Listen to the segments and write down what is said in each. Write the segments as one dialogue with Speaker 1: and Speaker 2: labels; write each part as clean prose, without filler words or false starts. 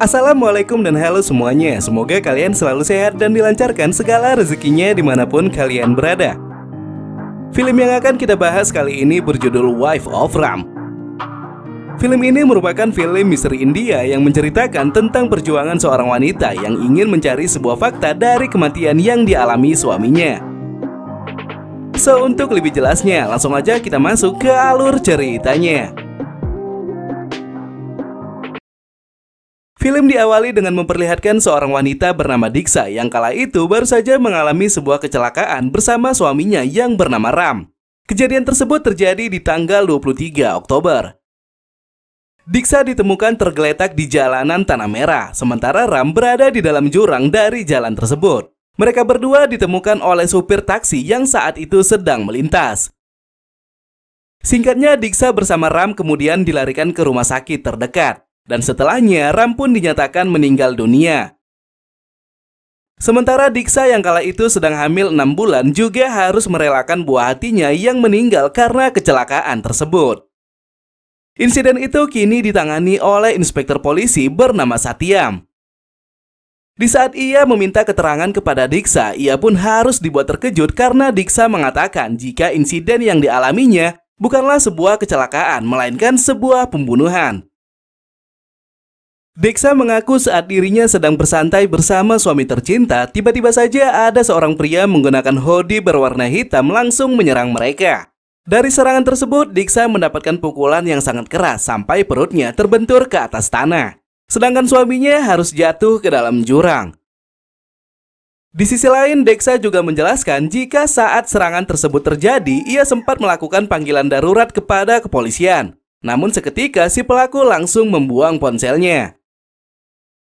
Speaker 1: Assalamualaikum dan halo semuanya. Semoga kalian selalu sehat dan dilancarkan segala rezekinya dimanapun kalian berada. Film yang akan kita bahas kali ini berjudul Wife of Ram. Film ini merupakan film misteri India yang menceritakan tentang perjuangan seorang wanita yang ingin mencari sebuah fakta dari kematian yang dialami suaminya. So, untuk lebih jelasnya, langsung aja kita masuk ke alur ceritanya. Film diawali dengan memperlihatkan seorang wanita bernama Diksha yang kala itu baru saja mengalami sebuah kecelakaan bersama suaminya yang bernama Ram. Kejadian tersebut terjadi di tanggal 23 Oktober. Diksha ditemukan tergeletak di jalanan tanah merah, sementara Ram berada di dalam jurang dari jalan tersebut. Mereka berdua ditemukan oleh supir taksi yang saat itu sedang melintas. Singkatnya, Diksha bersama Ram kemudian dilarikan ke rumah sakit terdekat. Dan setelahnya, Ram pun dinyatakan meninggal dunia. Sementara Diksha yang kala itu sedang hamil 6 bulan juga harus merelakan buah hatinya yang meninggal karena kecelakaan tersebut. Insiden itu kini ditangani oleh inspektur polisi bernama Satyam. Di saat ia meminta keterangan kepada Diksha, ia pun harus dibuat terkejut karena Diksha mengatakan jika insiden yang dialaminya bukanlah sebuah kecelakaan, melainkan sebuah pembunuhan. Diksha mengaku saat dirinya sedang bersantai bersama suami tercinta, tiba-tiba saja ada seorang pria menggunakan hoodie berwarna hitam langsung menyerang mereka. Dari serangan tersebut, Diksha mendapatkan pukulan yang sangat keras sampai perutnya terbentur ke atas tanah. Sedangkan suaminya harus jatuh ke dalam jurang. Di sisi lain, Diksha juga menjelaskan jika saat serangan tersebut terjadi, ia sempat melakukan panggilan darurat kepada kepolisian. Namun seketika si pelaku langsung membuang ponselnya.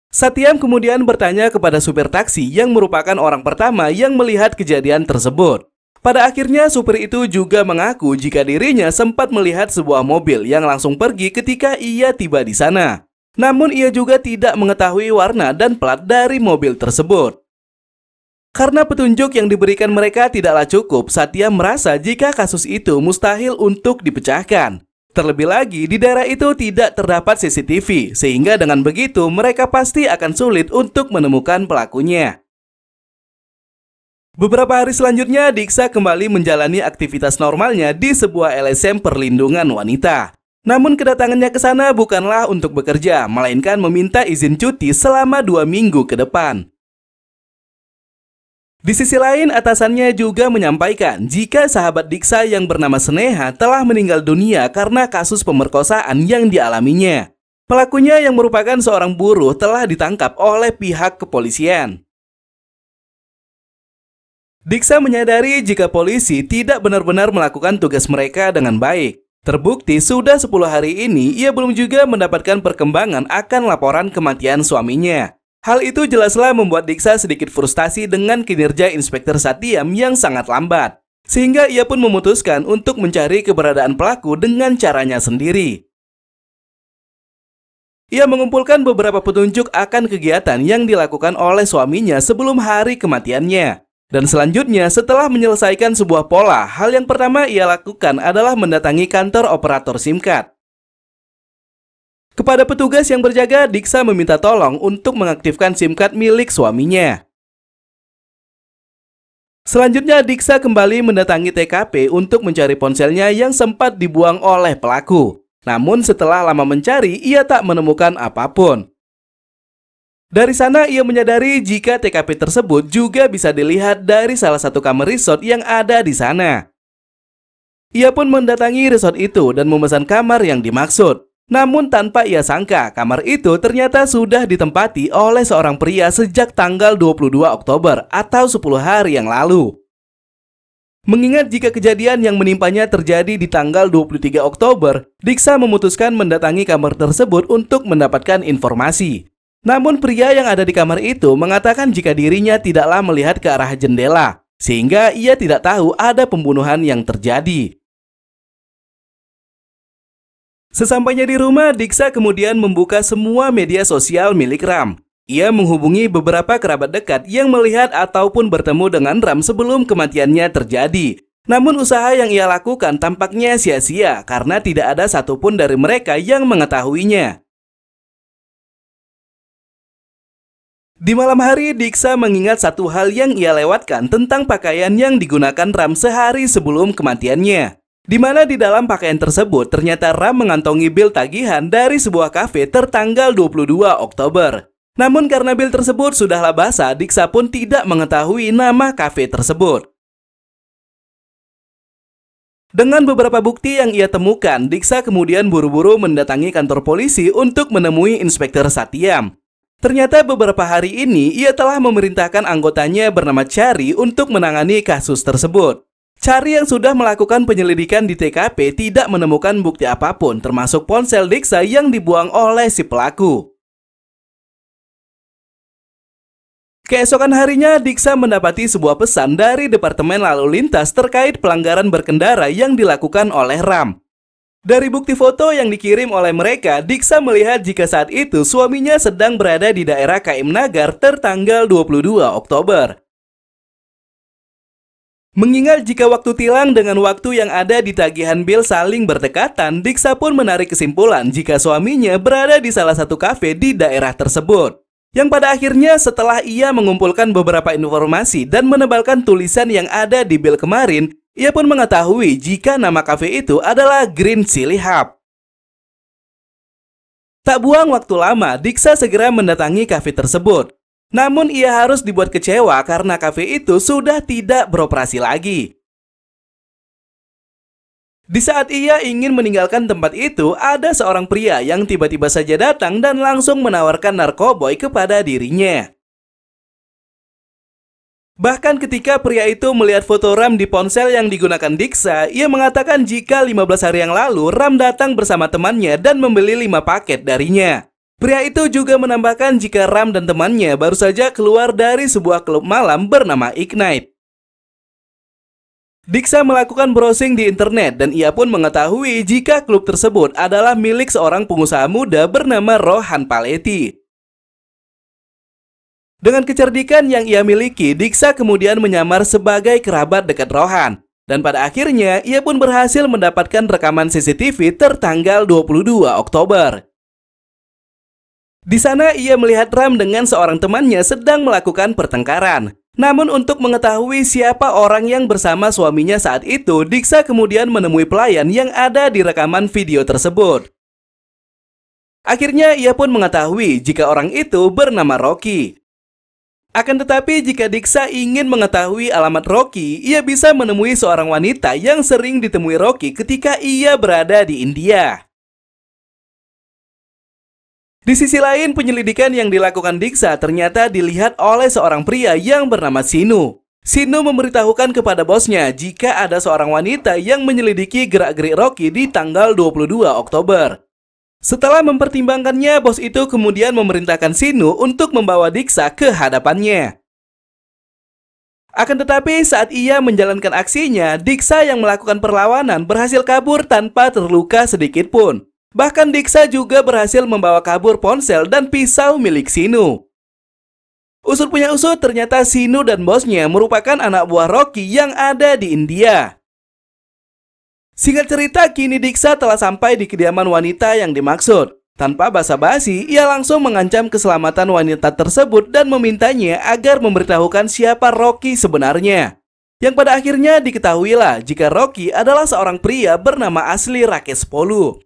Speaker 1: Satyam kemudian bertanya kepada supir taksi yang merupakan orang pertama yang melihat kejadian tersebut. Pada akhirnya supir itu juga mengaku jika dirinya sempat melihat sebuah mobil yang langsung pergi ketika ia tiba di sana. Namun ia juga tidak mengetahui warna dan plat dari mobil tersebut. Karena petunjuk yang diberikan mereka tidaklah cukup, Satyam merasa jika kasus itu mustahil untuk dipecahkan. Terlebih lagi, di daerah itu tidak terdapat CCTV, sehingga dengan begitu mereka pasti akan sulit untuk menemukan pelakunya. Beberapa hari selanjutnya, Diksha kembali menjalani aktivitas normalnya di sebuah LSM perlindungan wanita. Namun kedatangannya ke sana bukanlah untuk bekerja, melainkan meminta izin cuti selama 2 minggu ke depan. Di sisi lain, atasannya juga menyampaikan jika sahabat Diksha yang bernama Sneha telah meninggal dunia karena kasus pemerkosaan yang dialaminya. Pelakunya yang merupakan seorang buruh telah ditangkap oleh pihak kepolisian. Diksha menyadari jika polisi tidak benar-benar melakukan tugas mereka dengan baik. Terbukti sudah 10 hari ini ia belum juga mendapatkan perkembangan akan laporan kematian suaminya. Hal itu jelaslah membuat Diksha sedikit frustasi dengan kinerja Inspektur Satyam yang sangat lambat. Sehingga ia pun memutuskan untuk mencari keberadaan pelaku dengan caranya sendiri. Ia mengumpulkan beberapa petunjuk akan kegiatan yang dilakukan oleh suaminya sebelum hari kematiannya. Dan selanjutnya setelah menyelesaikan sebuah pola, hal yang pertama ia lakukan adalah mendatangi kantor operator SIM card. Kepada petugas yang berjaga, Diksha meminta tolong untuk mengaktifkan SIM card milik suaminya. Selanjutnya, Diksha kembali mendatangi TKP untuk mencari ponselnya yang sempat dibuang oleh pelaku. Namun setelah lama mencari, ia tak menemukan apapun. Dari sana, ia menyadari jika TKP tersebut juga bisa dilihat dari salah satu kamar resort yang ada di sana. Ia pun mendatangi resort itu dan memesan kamar yang dimaksud. Namun tanpa ia sangka, kamar itu ternyata sudah ditempati oleh seorang pria sejak tanggal 22 Oktober atau 10 hari yang lalu. Mengingat jika kejadian yang menimpanya terjadi di tanggal 23 Oktober, Diksha memutuskan mendatangi kamar tersebut untuk mendapatkan informasi. Namun pria yang ada di kamar itu mengatakan jika dirinya tidaklah melihat ke arah jendela, sehingga ia tidak tahu ada pembunuhan yang terjadi. Sesampainya di rumah, Diksha kemudian membuka semua media sosial milik Ram. Ia menghubungi beberapa kerabat dekat yang melihat ataupun bertemu dengan Ram sebelum kematiannya terjadi. Namun usaha yang ia lakukan tampaknya sia-sia karena tidak ada satupun dari mereka yang mengetahuinya. Di malam hari, Diksa mengingat satu hal yang ia lewatkan tentang pakaian yang digunakan Ram sehari sebelum kematiannya. Di mana di dalam pakaian tersebut ternyata Ram mengantongi bil tagihan dari sebuah kafe tertanggal 22 Oktober. Namun karena bil tersebut sudahlah basah, Diksa pun tidak mengetahui nama kafe tersebut. Dengan beberapa bukti yang ia temukan, Diksa kemudian buru-buru mendatangi kantor polisi untuk menemui Inspektur Satyam. Ternyata beberapa hari ini ia telah memerintahkan anggotanya bernama Chari untuk menangani kasus tersebut. Chari yang sudah melakukan penyelidikan di TKP tidak menemukan bukti apapun termasuk ponsel Diksa yang dibuang oleh si pelaku. Keesokan harinya, Diksa mendapati sebuah pesan dari Departemen Lalu Lintas terkait pelanggaran berkendara yang dilakukan oleh Ram. Dari bukti foto yang dikirim oleh mereka, Diksa melihat jika saat itu suaminya sedang berada di daerah KM Nagar tertanggal 22 Oktober. Mengingat jika waktu tilang dengan waktu yang ada di tagihan bil saling berdekatan, Diksa pun menarik kesimpulan jika suaminya berada di salah satu kafe di daerah tersebut. Yang pada akhirnya setelah ia mengumpulkan beberapa informasi dan menebalkan tulisan yang ada di bil kemarin, ia pun mengetahui jika nama kafe itu adalah Green Chili Hub. Tak buang waktu lama, Diksa segera mendatangi kafe tersebut. Namun ia harus dibuat kecewa karena kafe itu sudah tidak beroperasi lagi. Di saat ia ingin meninggalkan tempat itu, ada seorang pria yang tiba-tiba saja datang dan langsung menawarkan narkoboy kepada dirinya. Bahkan ketika pria itu melihat foto Ram di ponsel yang digunakan Diksa, ia mengatakan jika 15 hari yang lalu Ram datang bersama temannya dan membeli 5 paket darinya. Pria itu juga menambahkan jika Ram dan temannya baru saja keluar dari sebuah klub malam bernama Ignite. Diksa melakukan browsing di internet dan ia pun mengetahui jika klub tersebut adalah milik seorang pengusaha muda bernama Rohan Paletti. Dengan kecerdikan yang ia miliki, Diksa kemudian menyamar sebagai kerabat dekat Rohan. Dan pada akhirnya, ia pun berhasil mendapatkan rekaman CCTV tertanggal 22 Oktober. Di sana, ia melihat Ram dengan seorang temannya sedang melakukan pertengkaran. Namun untuk mengetahui siapa orang yang bersama suaminya saat itu, Diksa kemudian menemui pelayan yang ada di rekaman video tersebut. Akhirnya, ia pun mengetahui jika orang itu bernama Rocky. Akan tetapi jika Diksa ingin mengetahui alamat Rocky, ia bisa menemui seorang wanita yang sering ditemui Rocky ketika ia berada di India. Di sisi lain, penyelidikan yang dilakukan Diksa ternyata dilihat oleh seorang pria yang bernama Sinu. Sinu memberitahukan kepada bosnya jika ada seorang wanita yang menyelidiki gerak-gerik Rocky di tanggal 22 Oktober. Setelah mempertimbangkannya, bos itu kemudian memerintahkan Sinu untuk membawa Diksa ke hadapannya. Akan tetapi saat ia menjalankan aksinya, Diksa yang melakukan perlawanan berhasil kabur tanpa terluka sedikit pun. Bahkan Diksa juga berhasil membawa kabur ponsel dan pisau milik Sinu. Usut punya usut, ternyata Sinu dan bosnya merupakan anak buah Rocky yang ada di India. Singkat cerita, kini Diksa telah sampai di kediaman wanita yang dimaksud. Tanpa basa-basi, ia langsung mengancam keselamatan wanita tersebut dan memintanya agar memberitahukan siapa Rocky sebenarnya. Yang pada akhirnya diketahuilah jika Rocky adalah seorang pria bernama asli Rakesh Polu.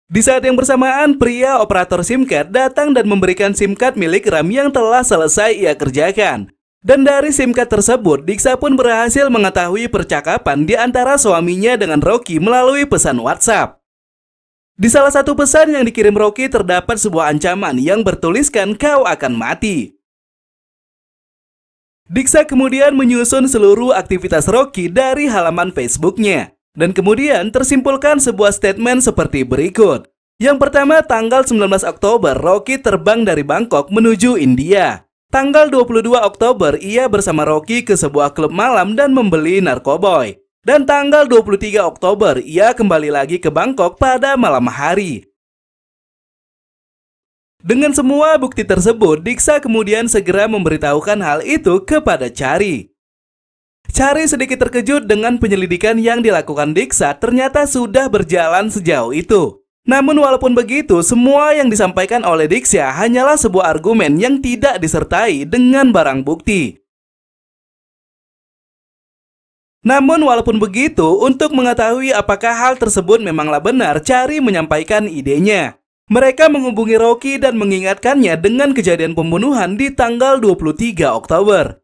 Speaker 1: Di saat yang bersamaan, pria operator SIM card datang dan memberikan SIM card milik Ram yang telah selesai ia kerjakan. Dan dari SIM card tersebut, Diksa pun berhasil mengetahui percakapan di antara suaminya dengan Rocky melalui pesan WhatsApp. Di salah satu pesan yang dikirim Rocky terdapat sebuah ancaman yang bertuliskan "Kau akan mati". Diksa kemudian menyusun seluruh aktivitas Rocky dari halaman Facebooknya. Dan kemudian tersimpulkan sebuah statement seperti berikut. Yang pertama, tanggal 19 Oktober, Rocky terbang dari Bangkok menuju India. Tanggal 22 Oktober, ia bersama Rocky ke sebuah klub malam dan membeli narkoboy. Dan tanggal 23 Oktober, ia kembali lagi ke Bangkok pada malam hari. Dengan semua bukti tersebut, Diksa kemudian segera memberitahukan hal itu kepada Chari. Chari sedikit terkejut dengan penyelidikan yang dilakukan Diksa ternyata sudah berjalan sejauh itu. Namun walaupun begitu, semua yang disampaikan oleh Diksha hanyalah sebuah argumen yang tidak disertai dengan barang bukti. Namun walaupun begitu, untuk mengetahui apakah hal tersebut memanglah benar, Chari menyampaikan idenya. Mereka menghubungi Rocky dan mengingatkannya dengan kejadian pembunuhan di tanggal 23 Oktober.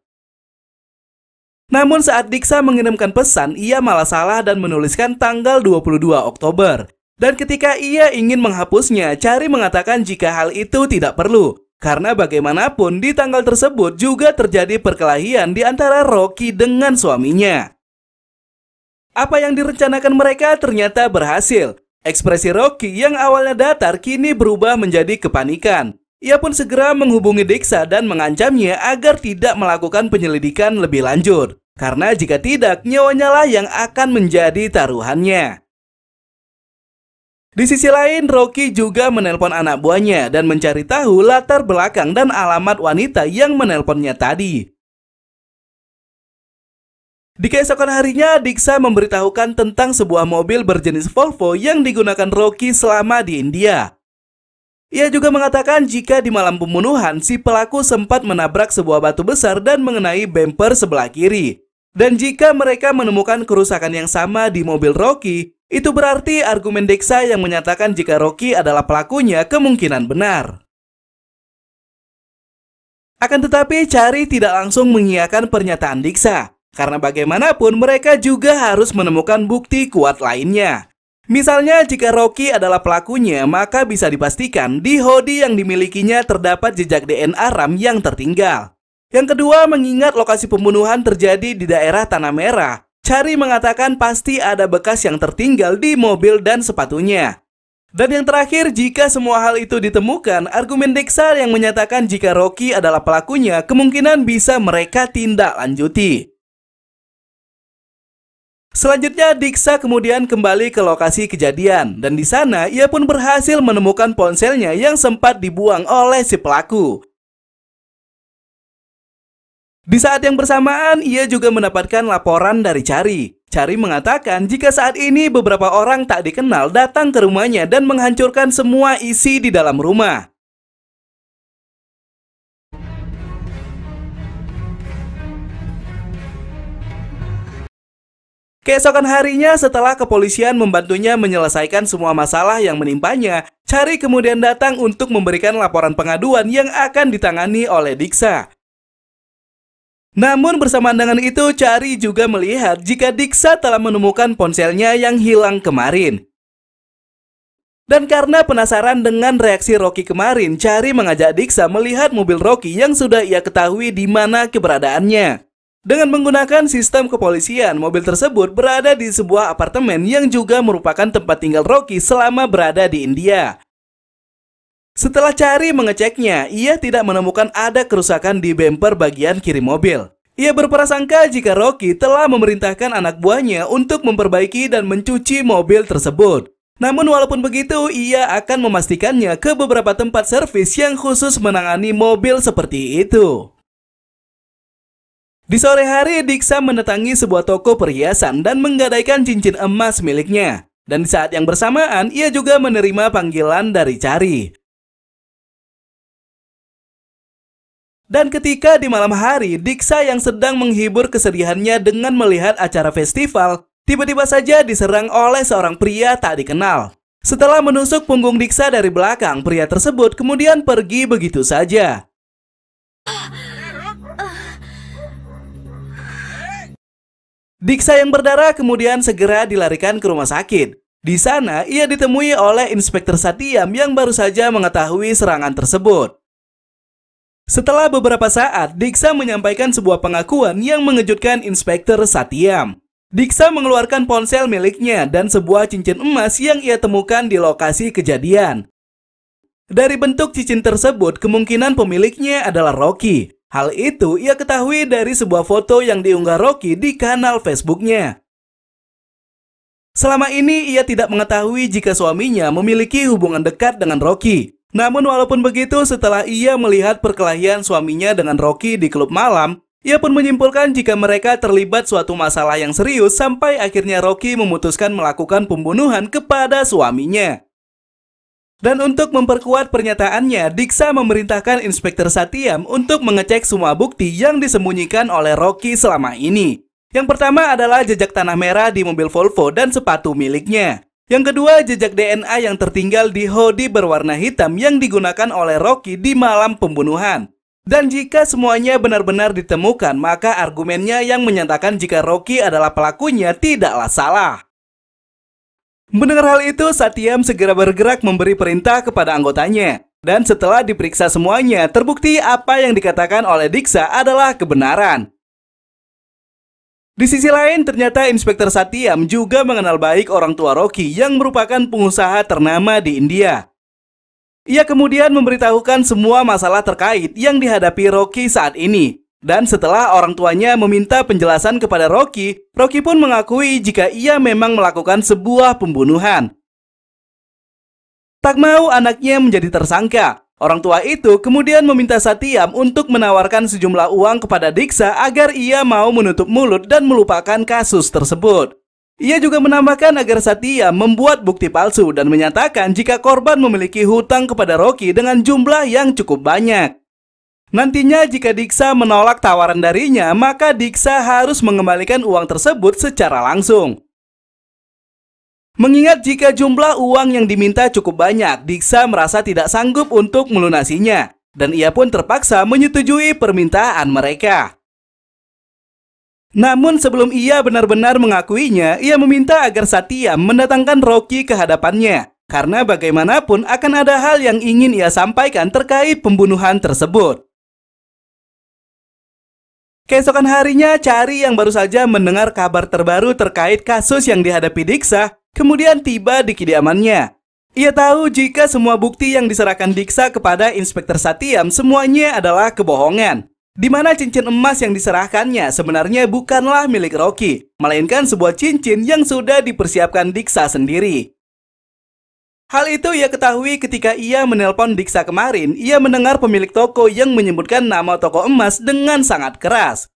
Speaker 1: Namun saat Diksha mengirimkan pesan, ia malah salah dan menuliskan tanggal 22 Oktober. Dan ketika ia ingin menghapusnya, Chari mengatakan jika hal itu tidak perlu. Karena bagaimanapun di tanggal tersebut juga terjadi perkelahian di antara Rocky dengan suaminya. Apa yang direncanakan mereka ternyata berhasil. Ekspresi Rocky yang awalnya datar kini berubah menjadi kepanikan. Ia pun segera menghubungi Diksha dan mengancamnya agar tidak melakukan penyelidikan lebih lanjut. Karena jika tidak, nyawanya lah yang akan menjadi taruhannya. Di sisi lain, Rocky juga menelpon anak buahnya dan mencari tahu latar belakang dan alamat wanita yang menelponnya tadi. Di keesokan harinya, Diksha memberitahukan tentang sebuah mobil berjenis Volvo yang digunakan Rocky selama di India. Ia juga mengatakan jika di malam pembunuhan, si pelaku sempat menabrak sebuah batu besar dan mengenai bumper sebelah kiri. Dan jika mereka menemukan kerusakan yang sama di mobil Rocky, itu berarti argumen Diksha yang menyatakan jika Rocky adalah pelakunya kemungkinan benar. Akan tetapi, Chari tidak langsung mengiyakan pernyataan Diksha. Karena bagaimanapun mereka juga harus menemukan bukti kuat lainnya. Misalnya jika Rocky adalah pelakunya, maka bisa dipastikan di hoodie yang dimilikinya terdapat jejak DNA RAM yang tertinggal. Yang kedua, mengingat lokasi pembunuhan terjadi di daerah Tanah Merah, Chari mengatakan pasti ada bekas yang tertinggal di mobil dan sepatunya. Dan yang terakhir, jika semua hal itu ditemukan, argumen Diksha yang menyatakan jika Rocky adalah pelakunya kemungkinan bisa mereka tindak lanjuti. Selanjutnya, Diksha kemudian kembali ke lokasi kejadian dan di sana ia pun berhasil menemukan ponselnya yang sempat dibuang oleh si pelaku. Di saat yang bersamaan, ia juga mendapatkan laporan dari Chari. Chari mengatakan jika saat ini beberapa orang tak dikenal datang ke rumahnya dan menghancurkan semua isi di dalam rumah. Keesokan harinya, setelah kepolisian membantunya menyelesaikan semua masalah yang menimpanya, Chari kemudian datang untuk memberikan laporan pengaduan yang akan ditangani oleh Diksha. Namun bersamaan dengan itu, Chari juga melihat jika Diksha telah menemukan ponselnya yang hilang kemarin. Dan karena penasaran dengan reaksi Rocky kemarin, Chari mengajak Diksha melihat mobil Rocky yang sudah ia ketahui di mana keberadaannya. Dengan menggunakan sistem kepolisian, mobil tersebut berada di sebuah apartemen yang juga merupakan tempat tinggal Rocky selama berada di India. Setelah Chari mengeceknya, ia tidak menemukan ada kerusakan di bumper bagian kiri mobil. Ia berprasangka jika Rocky telah memerintahkan anak buahnya untuk memperbaiki dan mencuci mobil tersebut. Namun walaupun begitu, ia akan memastikannya ke beberapa tempat servis yang khusus menangani mobil seperti itu. Di sore hari, Diksha mendatangi sebuah toko perhiasan dan menggadaikan cincin emas miliknya. Dan di saat yang bersamaan, ia juga menerima panggilan dari Chari. Dan ketika di malam hari, Diksha yang sedang menghibur kesedihannya dengan melihat acara festival, tiba-tiba saja diserang oleh seorang pria tak dikenal. Setelah menusuk punggung Diksha dari belakang, pria tersebut kemudian pergi begitu saja. Diksha yang berdarah kemudian segera dilarikan ke rumah sakit. Di sana, ia ditemui oleh Inspektur Satyam yang baru saja mengetahui serangan tersebut. Setelah beberapa saat, Diksha menyampaikan sebuah pengakuan yang mengejutkan Inspektur Satyam. Diksha mengeluarkan ponsel miliknya dan sebuah cincin emas yang ia temukan di lokasi kejadian. Dari bentuk cincin tersebut, kemungkinan pemiliknya adalah Rocky. Hal itu ia ketahui dari sebuah foto yang diunggah Rocky di kanal Facebooknya. Selama ini ia tidak mengetahui jika suaminya memiliki hubungan dekat dengan Rocky. Namun walaupun begitu, setelah ia melihat perkelahian suaminya dengan Rocky di klub malam, ia pun menyimpulkan jika mereka terlibat suatu masalah yang serius sampai akhirnya Rocky memutuskan melakukan pembunuhan kepada suaminya. Dan untuk memperkuat pernyataannya, Diksa memerintahkan Inspektur Satyam untuk mengecek semua bukti yang disembunyikan oleh Rocky selama ini. Yang pertama adalah jejak tanah merah di mobil Volvo dan sepatu miliknya. Yang kedua, jejak DNA yang tertinggal di hoodie berwarna hitam yang digunakan oleh Rocky di malam pembunuhan. Dan jika semuanya benar-benar ditemukan, maka argumennya yang menyatakan jika Rocky adalah pelakunya tidaklah salah. Mendengar hal itu, Satyam segera bergerak memberi perintah kepada anggotanya. Dan setelah diperiksa semuanya, terbukti apa yang dikatakan oleh Diksa adalah kebenaran. Di sisi lain, ternyata Inspektur Satyam juga mengenal baik orang tua Rocky yang merupakan pengusaha ternama di India. Ia kemudian memberitahukan semua masalah terkait yang dihadapi Rocky saat ini. Dan setelah orang tuanya meminta penjelasan kepada Rocky, Rocky pun mengakui jika ia memang melakukan sebuah pembunuhan. Tak mau anaknya menjadi tersangka, orang tua itu kemudian meminta Satyam untuk menawarkan sejumlah uang kepada Diksa agar ia mau menutup mulut dan melupakan kasus tersebut. Ia juga menambahkan agar Satyam membuat bukti palsu dan menyatakan jika korban memiliki hutang kepada Rocky dengan jumlah yang cukup banyak. Nantinya jika Diksa menolak tawaran darinya, maka Diksa harus mengembalikan uang tersebut secara langsung. Mengingat jika jumlah uang yang diminta cukup banyak, Diksa merasa tidak sanggup untuk melunasinya, dan ia pun terpaksa menyetujui permintaan mereka. Namun sebelum ia benar-benar mengakuinya, ia meminta agar Satyam mendatangkan Rocky ke hadapannya, karena bagaimanapun akan ada hal yang ingin ia sampaikan terkait pembunuhan tersebut. Keesokan harinya, Chari yang baru saja mendengar kabar terbaru terkait kasus yang dihadapi Diksa, kemudian tiba di kediamannya. Ia tahu jika semua bukti yang diserahkan Diksa kepada Inspektur Satyam semuanya adalah kebohongan. Di mana cincin emas yang diserahkannya sebenarnya bukanlah milik Rocky, melainkan sebuah cincin yang sudah dipersiapkan Diksa sendiri. Hal itu ia ketahui ketika ia menelpon Diksa kemarin. Ia mendengar pemilik toko yang menyebutkan nama toko emas dengan sangat keras.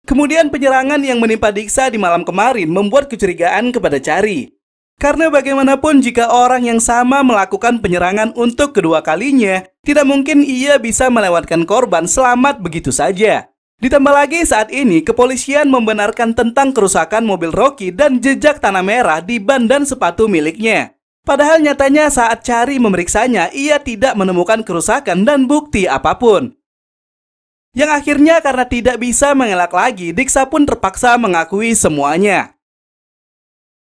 Speaker 1: Kemudian penyerangan yang menimpa Diksa di malam kemarin membuat kecurigaan kepada Chari. Karena bagaimanapun jika orang yang sama melakukan penyerangan untuk kedua kalinya, tidak mungkin ia bisa melewatkan korban selamat begitu saja. Ditambah lagi saat ini kepolisian membenarkan tentang kerusakan mobil Rocky dan jejak tanah merah di ban dan sepatu miliknya. Padahal nyatanya saat Chari memeriksanya, ia tidak menemukan kerusakan dan bukti apapun. Yang akhirnya karena tidak bisa mengelak lagi, Diksa pun terpaksa mengakui semuanya.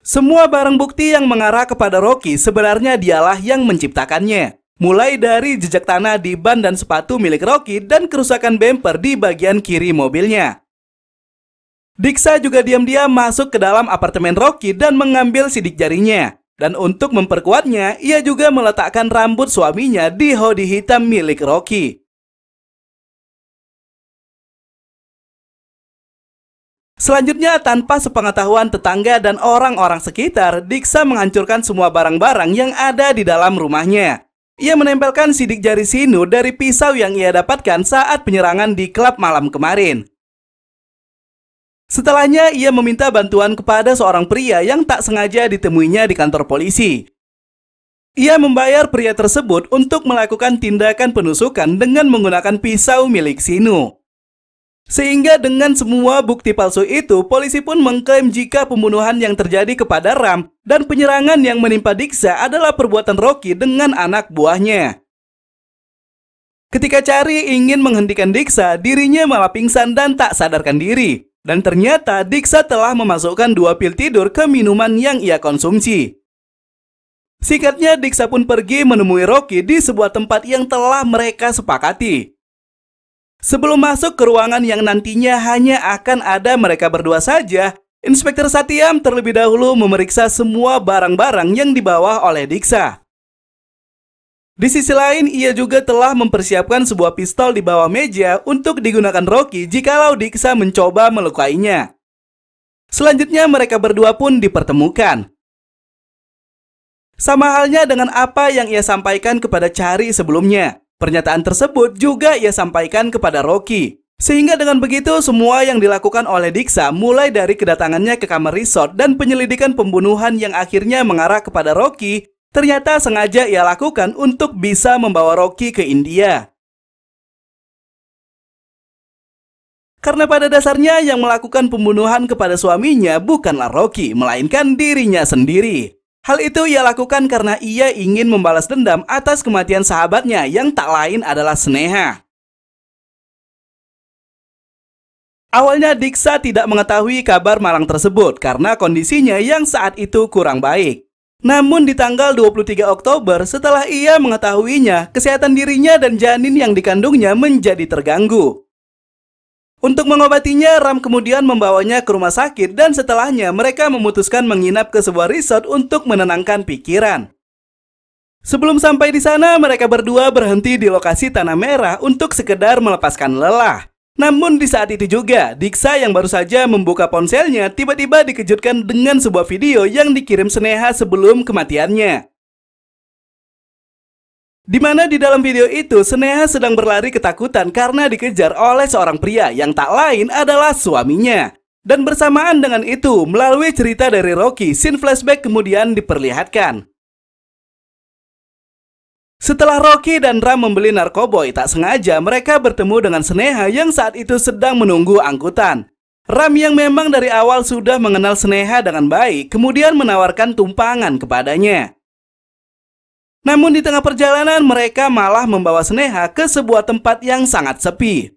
Speaker 1: Semua barang bukti yang mengarah kepada Rocky sebenarnya dialah yang menciptakannya. Mulai dari jejak tanah di ban dan sepatu milik Rocky dan kerusakan bemper di bagian kiri mobilnya. Diksa juga diam-diam masuk ke dalam apartemen Rocky dan mengambil sidik jarinya. Dan untuk memperkuatnya, ia juga meletakkan rambut suaminya di hoodie hitam milik Rocky. Selanjutnya, tanpa sepengetahuan tetangga dan orang-orang sekitar, Diksa menghancurkan semua barang-barang yang ada di dalam rumahnya. Ia menempelkan sidik jari Sinu dari pisau yang ia dapatkan saat penyerangan di klub malam kemarin. Setelahnya, ia meminta bantuan kepada seorang pria yang tak sengaja ditemuinya di kantor polisi. Ia membayar pria tersebut untuk melakukan tindakan penusukan dengan menggunakan pisau milik Sinu. Sehingga dengan semua bukti palsu itu, polisi pun mengklaim jika pembunuhan yang terjadi kepada Ram dan penyerangan yang menimpa Diksa adalah perbuatan Rocky dengan anak buahnya. Ketika Chari ingin menghentikan Diksa, dirinya malah pingsan dan tak sadarkan diri. Dan ternyata Diksa telah memasukkan 2 pil tidur ke minuman yang ia konsumsi. Singkatnya, Diksa pun pergi menemui Rocky di sebuah tempat yang telah mereka sepakati. Sebelum masuk ke ruangan yang nantinya hanya akan ada mereka berdua saja, Inspektur Satyam terlebih dahulu memeriksa semua barang-barang yang dibawa oleh Diksa. Di sisi lain, ia juga telah mempersiapkan sebuah pistol di bawah meja untuk digunakan Rocky jikalau Diksa mencoba melukainya. Selanjutnya, mereka berdua pun dipertemukan. Sama halnya dengan apa yang ia sampaikan kepada Chari sebelumnya. Pernyataan tersebut juga ia sampaikan kepada Rocky. Sehingga dengan begitu, semua yang dilakukan oleh Diksa mulai dari kedatangannya ke kamar resort dan penyelidikan pembunuhan yang akhirnya mengarah kepada Rocky ternyata sengaja ia lakukan untuk bisa membawa Rocky ke India. Karena pada dasarnya yang melakukan pembunuhan kepada suaminya bukanlah Rocky, melainkan dirinya sendiri. Hal itu ia lakukan karena ia ingin membalas dendam atas kematian sahabatnya yang tak lain adalah Sneha. Awalnya Diksha tidak mengetahui kabar malang tersebut karena kondisinya yang saat itu kurang baik. Namun di tanggal 23 Oktober setelah ia mengetahuinya, kesehatan dirinya dan janin yang dikandungnya menjadi terganggu. Untuk mengobatinya, Ram kemudian membawanya ke rumah sakit dan setelahnya mereka memutuskan menginap ke sebuah resort untuk menenangkan pikiran. Sebelum sampai di sana, mereka berdua berhenti di lokasi Tanah Merah untuk sekedar melepaskan lelah. Namun di saat itu juga, Diksha yang baru saja membuka ponselnya tiba-tiba dikejutkan dengan sebuah video yang dikirim Sneha sebelum kematiannya. Di mana di dalam video itu, Sneha sedang berlari ketakutan karena dikejar oleh seorang pria yang tak lain adalah suaminya. Dan bersamaan dengan itu, melalui cerita dari Rocky, scene flashback kemudian diperlihatkan. Setelah Rocky dan Ram membeli narkoboy, tak sengaja mereka bertemu dengan Sneha yang saat itu sedang menunggu angkutan. Ram yang memang dari awal sudah mengenal Sneha dengan baik, kemudian menawarkan tumpangan kepadanya. Namun di tengah perjalanan mereka malah membawa Sneha ke sebuah tempat yang sangat sepi.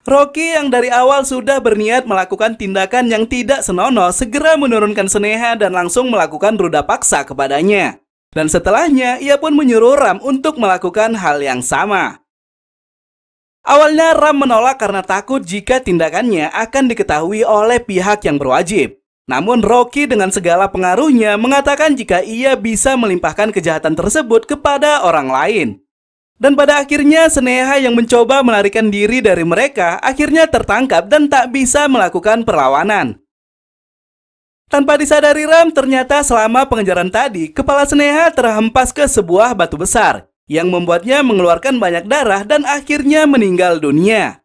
Speaker 1: Rocky yang dari awal sudah berniat melakukan tindakan yang tidak senonoh segera menurunkan Sneha dan langsung melakukan ruda paksa kepadanya. Dan setelahnya, ia pun menyuruh Ram untuk melakukan hal yang sama. Awalnya Ram menolak karena takut jika tindakannya akan diketahui oleh pihak yang berwajib. Namun Rocky dengan segala pengaruhnya mengatakan jika ia bisa melimpahkan kejahatan tersebut kepada orang lain. Dan pada akhirnya Sneha yang mencoba melarikan diri dari mereka akhirnya tertangkap dan tak bisa melakukan perlawanan. Tanpa disadari Ram, ternyata selama pengejaran tadi, kepala Sneha terhempas ke sebuah batu besar yang membuatnya mengeluarkan banyak darah dan akhirnya meninggal dunia.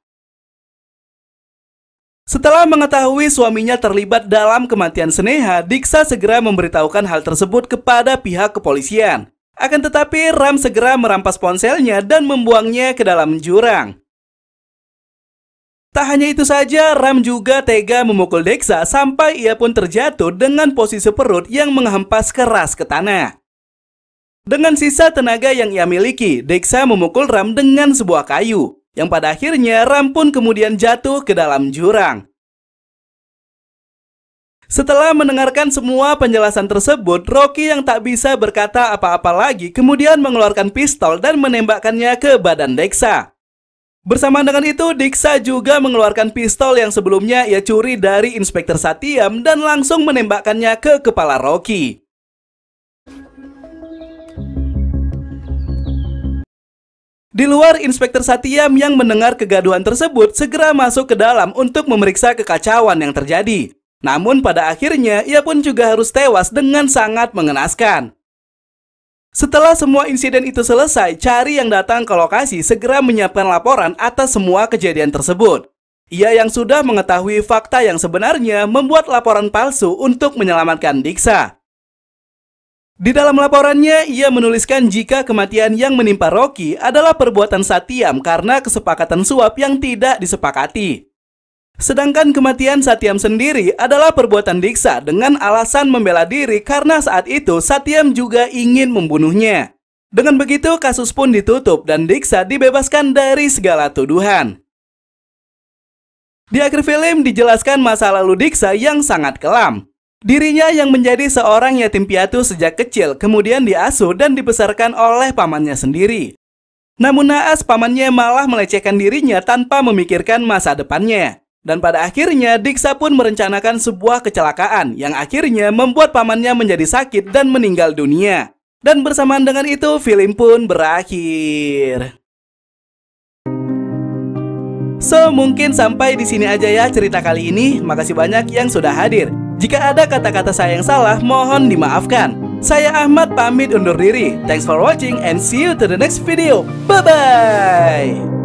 Speaker 1: Setelah mengetahui suaminya terlibat dalam kematian Sneha, Diksha segera memberitahukan hal tersebut kepada pihak kepolisian. Akan tetapi Ram segera merampas ponselnya dan membuangnya ke dalam jurang. Tak hanya itu saja, Ram juga tega memukul Diksha sampai ia pun terjatuh dengan posisi perut yang menghempas keras ke tanah. Dengan sisa tenaga yang ia miliki, Diksha memukul Ram dengan sebuah kayu, yang pada akhirnya Ram pun kemudian jatuh ke dalam jurang. Setelah mendengarkan semua penjelasan tersebut, Rocky yang tak bisa berkata apa-apa lagi kemudian mengeluarkan pistol dan menembakkannya ke badan Diksha. Bersamaan dengan itu, Diksha juga mengeluarkan pistol yang sebelumnya ia curi dari Inspektur Satyam dan langsung menembakkannya ke kepala Rocky. Di luar, Inspektur Satyam yang mendengar kegaduhan tersebut segera masuk ke dalam untuk memeriksa kekacauan yang terjadi. Namun pada akhirnya ia pun juga harus tewas dengan sangat mengenaskan. Setelah semua insiden itu selesai, Chari yang datang ke lokasi segera menyiapkan laporan atas semua kejadian tersebut. Ia yang sudah mengetahui fakta yang sebenarnya membuat laporan palsu untuk menyelamatkan Diksha. Di dalam laporannya, ia menuliskan jika kematian yang menimpa Rocky adalah perbuatan Satyam karena kesepakatan suap yang tidak disepakati. Sedangkan kematian Satyam sendiri adalah perbuatan Diksha dengan alasan membela diri karena saat itu Satyam juga ingin membunuhnya. Dengan begitu kasus pun ditutup dan Diksha dibebaskan dari segala tuduhan. Di akhir film dijelaskan masa lalu Diksha yang sangat kelam. Dirinya yang menjadi seorang yatim piatu sejak kecil kemudian diasuh dan dibesarkan oleh pamannya sendiri. Namun naas pamannya malah melecehkan dirinya tanpa memikirkan masa depannya. Dan pada akhirnya Diksha pun merencanakan sebuah kecelakaan yang akhirnya membuat pamannya menjadi sakit dan meninggal dunia. Dan bersamaan dengan itu film pun berakhir. So, mungkin sampai di sini aja ya cerita kali ini. Makasih banyak yang sudah hadir. Jika ada kata-kata saya yang salah, mohon dimaafkan. Saya Ahmad pamit undur diri. Thanks for watching and see you to the next video. Bye-bye.